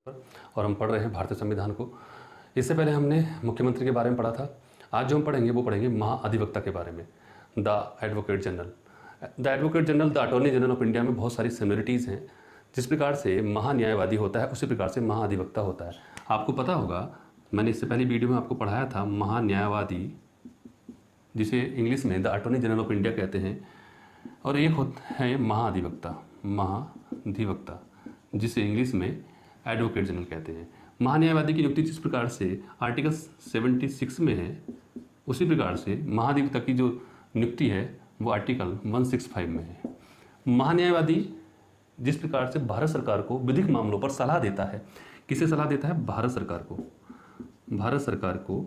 और हम पढ़ रहे हैं भारतीय संविधान को। इससे पहले हमने मुख्यमंत्री के बारे में पढ़ा था। आज जो हम पढ़ेंगे वो पढ़ेंगे महाअधिवक्ता के बारे में, the advocate general. The advocate general, the attorney general of India में बहुत सारी सिमिलरिटीज़ हैं। जिस प्रकार से महान्यायवादी होता है उसी प्रकार से महाअधिवक्ता होता है। आपको पता होगा, मैंने इससे पहले वीडियो में आपको पढ़ाया था, महान्यायवादी जिसे इंग्लिश में the attorney general of India कहते हैं, और एक होता है महाअधिवक्ता, महाधिवक्ता जिसे इंग्लिश में एडवोकेट जनरल कहते हैं। महान्यायवादी की नियुक्ति जिस प्रकार से आर्टिकल 76 में है, उसी प्रकार से महाधिवक्ता की जो नियुक्ति है वो आर्टिकल 165 में है। महान्यायवादी जिस प्रकार से भारत सरकार को विधिक मामलों पर सलाह देता है, किसे सलाह देता है? भारत सरकार को। भारत सरकार को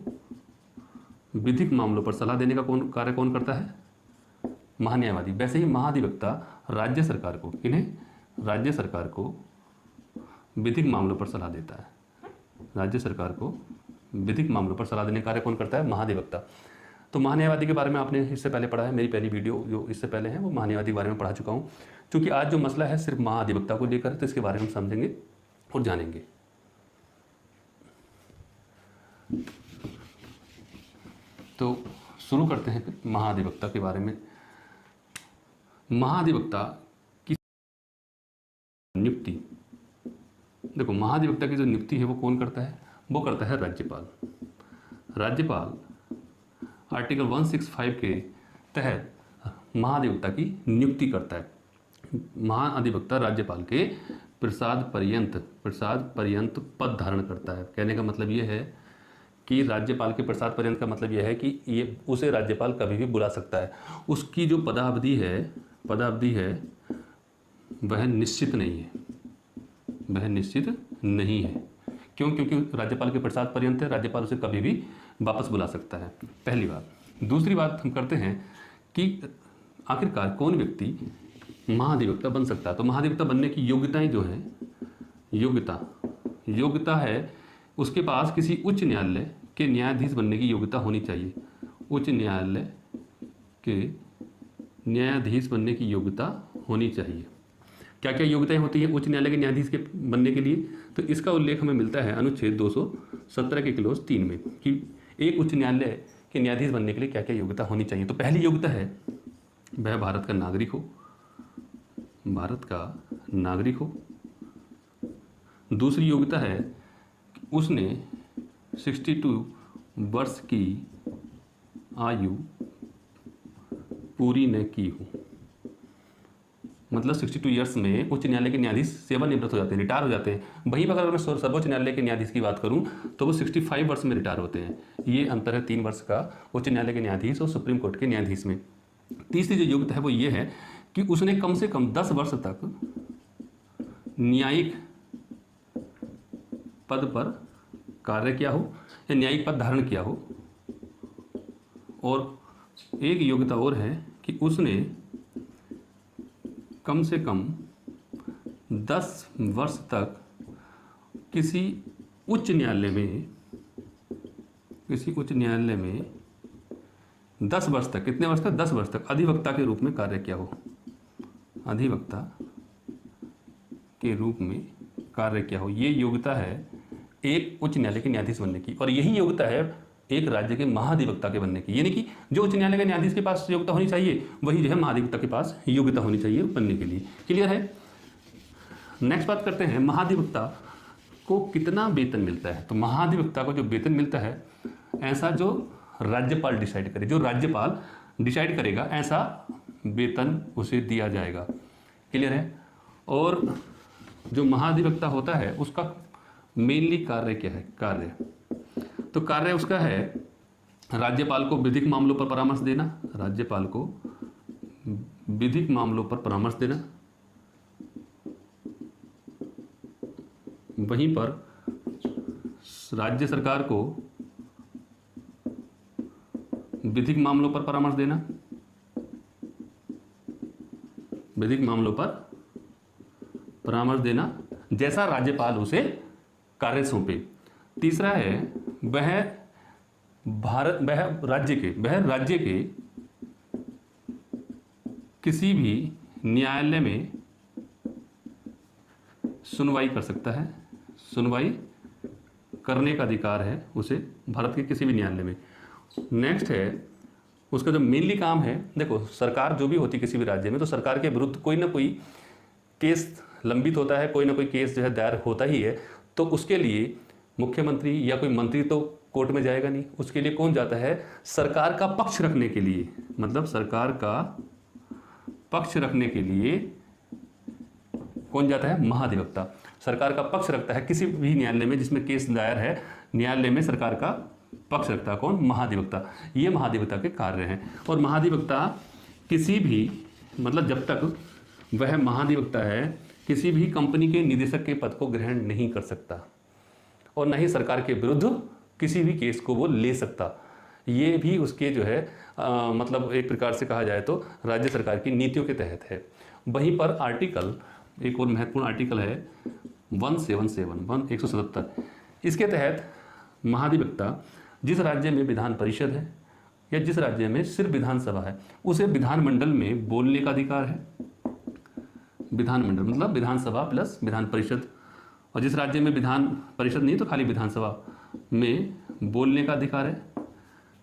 विधिक मामलों पर सलाह देने का कार्य कौन करता है? महान्यायवादी। वैसे ही महाधिवक्ता राज्य सरकार को, इन्हें राज्य सरकार को विधिक मामलों पर सलाह देता है। राज्य सरकार को विधिक मामलों पर सलाह देने का कार्य कौन करता है? महाधिवक्ता। तो महान्यायवादी के बारे में आपने इससे पहले पढ़ा है। मेरी पहली वीडियो जो इससे पहले है वो महान्यायवादी के बारे में पढ़ा चुका हूँ। क्योंकि आज जो मसला है सिर्फ महाधिवक्ता को लेकर, तो इसके बारे में हम समझेंगे और जानेंगे। तो शुरू करते हैं फिर महाधिवक्ता के बारे में। महाधिवक्ता की नियुक्ति, देखो महाधिवक्ता की जो नियुक्ति है वो कौन करता है? वो करता है राज्यपाल। राज्यपाल आर्टिकल 165 के तहत महाधिवक्ता की नियुक्ति करता है। महाधिवक्ता राज्यपाल के प्रसाद पर्यंत पद धारण करता है। कहने का मतलब ये है कि राज्यपाल के प्रसाद पर्यंत का मतलब यह है कि ये उसे राज्यपाल कभी भी बुला सकता है। उसकी जो पदावधि है वह निश्चित नहीं है, वह निश्चित नहीं है। क्यों? क्योंकि राज्यपाल के प्रसाद पर्यंत है, राज्यपाल उसे कभी भी वापस बुला सकता है, पहली बात। दूसरी बात हम करते हैं कि आखिरकार कौन व्यक्ति महाधिवक्ता बन सकता है। तो महाधिवक्ता बनने की योग्यताएं जो हैं, योग्यता है उसके पास किसी उच्च न्यायालय के न्यायाधीश बनने की योग्यता होनी चाहिए। उच्च न्यायालय के न्यायाधीश बनने की योग्यता होनी चाहिए। क्या क्या योग्यताएं होती हैं उच्च न्यायालय के न्यायाधीश के बनने के लिए? तो इसका उल्लेख हमें मिलता है अनुच्छेद 217 के क्लोज 3 में कि एक उच्च न्यायालय के न्यायाधीश बनने के लिए क्या क्या योग्यता होनी चाहिए। तो पहली योग्यता है वह भारत का नागरिक हो, भारत का नागरिक हो। दूसरी योग्यता है कि उसने 62 वर्ष की आयु पूरी न की हो। मतलब 62 ईयर्स में उच्च न्यायालय के न्यायाधीश सेवानिवृत्त हो जाते हैं, रिटायर हो जाते हैं। वहीं पर अगर मैं सर्वोच्च न्यायालय के न्यायाधीश की बात करूं तो वो 65 वर्ष में रिटायर होते हैं। ये अंतर है 3 वर्ष का उच्च न्यायालय के न्यायाधीश और सुप्रीम कोर्ट के न्यायाधीश में। तीसरी जो योग्यता है वो ये है कि उसने कम से कम 10 वर्ष तक न्यायिक पद पर कार्य किया हो या न्यायिक पद धारण किया हो। और एक योग्यता और है कि उसने कम से कम 10 वर्ष तक किसी उच्च न्यायालय में 10 वर्ष तक, कितने वर्ष तक? 10 वर्ष तक अधिवक्ता के रूप में कार्य किया हो। अधिवक्ता के रूप में कार्य किया हो, ये योग्यता है एक उच्च न्यायालय के न्यायाधीश बनने की। और यही योग्यता है एक राज्य के महाधिवक्ता के बनने की। यानी कि जो उच्च न्यायालय के न्यायाधीश के पास योग्यता होनी चाहिए वही जो है महाधिवक्ता के पास योग्यता होनी चाहिए बनने के लिए। क्लियर है? नेक्स्ट बात करते हैं महाधिवक्ता को कितना वेतन मिलता है। तो महाधिवक्ता को जो वेतन मिलता है ऐसा जो राज्यपाल डिसाइड करे, जो राज्यपाल डिसाइड करेगा ऐसा वेतन उसे दिया जाएगा। क्लियर है? और जो महाधिवक्ता होता है उसका मेनली कार्य क्या है? तो कार्य उसका है राज्यपाल को विधिक मामलों पर परामर्श देना, राज्यपाल को विधिक मामलों पर परामर्श देना। वहीं पर राज्य सरकार को विधिक मामलों पर परामर्श देना, विधिक मामलों पर परामर्श देना जैसा राज्यपाल उसे कार्य सौंपे। तीसरा है वह राज्य के किसी भी न्यायालय में सुनवाई कर सकता है, सुनवाई करने का अधिकार है उसे भारत के किसी भी न्यायालय में। नेक्स्ट है उसका जो मेनली काम है, देखो सरकार जो भी होती है किसी भी राज्य में, तो सरकार के विरुद्ध कोई ना कोई केस लंबित होता है, कोई ना कोई केस जो है दायर होता ही है। तो उसके लिए मुख्यमंत्री या कोई मंत्री तो कोर्ट में जाएगा नहीं, उसके लिए कौन जाता है? सरकार का पक्ष रखने के लिए, मतलब सरकार का पक्ष रखने के लिए कौन जाता है? महाधिवक्ता। सरकार का पक्ष रखता है किसी भी न्यायालय में जिसमें केस दायर है, न्यायालय में सरकार का पक्ष रखता है कौन? महाधिवक्ता। ये महाधिवक्ता के कार्य हैं। और महाधिवक्ता किसी भी, मतलब जब तक वह महाधिवक्ता है, किसी भी कंपनी के निदेशक के पद को ग्रहण नहीं कर सकता और न ही सरकार के विरुद्ध किसी भी केस को वो ले सकता। ये भी उसके जो है मतलब एक प्रकार से कहा जाए तो राज्य सरकार की नीतियों के तहत है। वहीं पर आर्टिकल, एक और महत्वपूर्ण आर्टिकल है 177 इसके तहत महाधिवक्ता जिस राज्य में विधान परिषद है या जिस राज्य में सिर्फ विधानसभा है, उसे विधानमंडल में बोलने का अधिकार है। विधानमंडल मतलब विधानसभा प्लस विधान परिषद, और जिस राज्य में विधान परिषद नहीं तो खाली विधानसभा में बोलने का अधिकार है,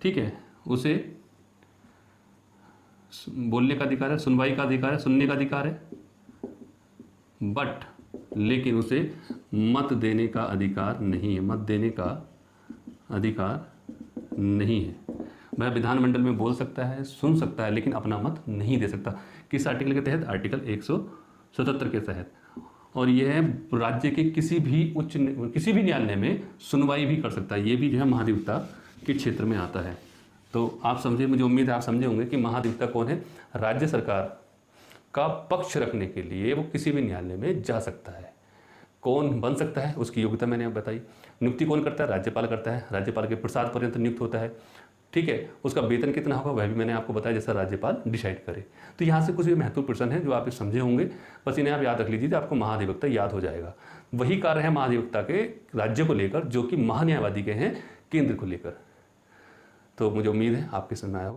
ठीक है, उसे बोलने का अधिकार है, सुनवाई का अधिकार है, सुनने का अधिकार है, बट लेकिन उसे मत देने का अधिकार नहीं है। मत देने का अधिकार नहीं है। वह विधानमंडल में बोल सकता है, सुन सकता है, लेकिन अपना मत नहीं दे सकता। किस आर्टिकल के तहत? आर्टिकल 177 के तहत। और यह राज्य के किसी भी न्यायालय में सुनवाई भी कर सकता है। ये भी जो है महाधिवक्ता के क्षेत्र में आता है। तो आप समझे, मुझे उम्मीद है आप समझे होंगे कि महाधिवक्ता कौन है। राज्य सरकार का पक्ष रखने के लिए वो किसी भी न्यायालय में जा सकता है। कौन बन सकता है, उसकी योग्यता मैंने अब बताई। नियुक्ति कौन करता है? राज्यपाल करता है। राज्यपाल के प्रसाद पर्यंत नियुक्त होता है, ठीक है। उसका वेतन कितना होगा वह भी मैंने आपको बताया, जैसा राज्यपाल डिसाइड करे। तो यहाँ से कुछ भी महत्वपूर्ण प्रश्न है जो आप समझे होंगे, बस इन्हें आप याद रख लीजिए, आपको महाधिवक्ता याद हो जाएगा। वही कार्य है महाधिवक्ता के राज्य को लेकर जो कि महान्यायवादी के हैं केंद्र को लेकर। तो मुझे उम्मीद है आपके समझ में आया होगा।